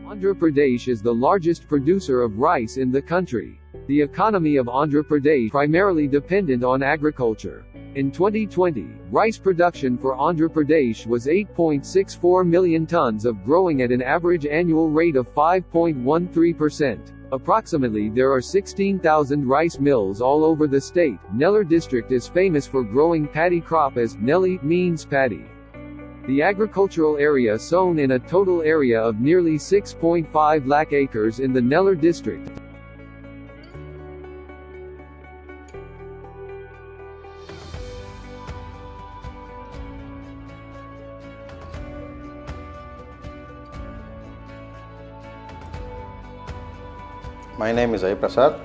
Andhra Pradesh is the largest producer of rice in the country. The economy of Andhra Pradesh primarily dependent on agriculture. In 2020, rice production for Andhra Pradesh was 8.64 million tons of growing at an average annual rate of 5.13%. Approximately there are 16,000 rice mills all over the state. Nellore district is famous for growing paddy crop as Nelli means paddy. The agricultural area sown in a total area of nearly 6.5 lakh acres in the Nellore district. My name is Ravi Prasad.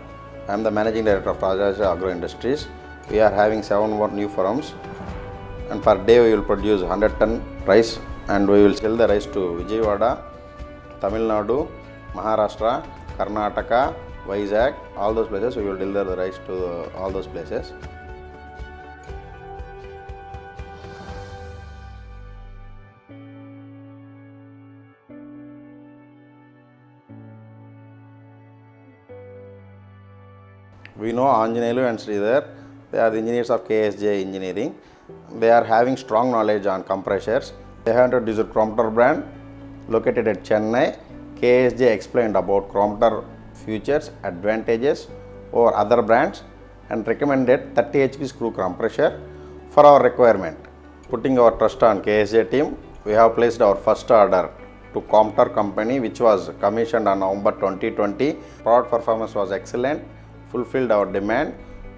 I am the Managing Director of Raja Rajeswari Agro Industries. We are having 7 more new farms, and per day we will produce 100 ton rice, and we will sell the rice to Vijayawada, Tamil Nadu, Maharashtra, Karnataka, Vizag, all those places. We will deliver the rice to all those places. We know Anjanelu and Sridhar, they are the engineers of KSJ Engineering. They are having strong knowledge on compressors. They have introduced a Komter brand located at Chennai. KSJ explained about Komter features, advantages over other brands and recommended 30 HP screw compressor for our requirement. Putting our trust on KSJ team, we have placed our first order to Komter company, which was commissioned on November 2020. Product performance was excellent, fulfilled our demand.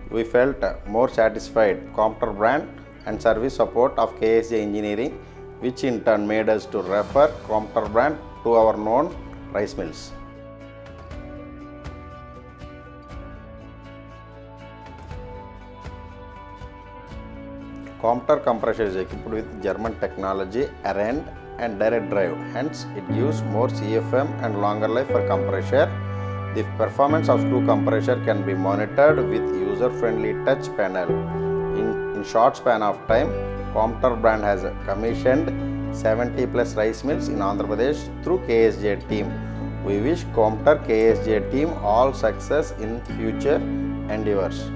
We felt more satisfied Komter brand and service support of KSJ Engineering, which in turn made us to refer Komter brand to our known rice mills. Komter compressor is equipped with German technology, Arend and direct drive, hence it gives more CFM and longer life for compressor. The performance of screw compressor can be monitored with user-friendly touch panel. In short span of time, Komter brand has commissioned 70 plus rice mills in Andhra Pradesh through KSJ team. We wish Komter KSJ team all success in future endeavors.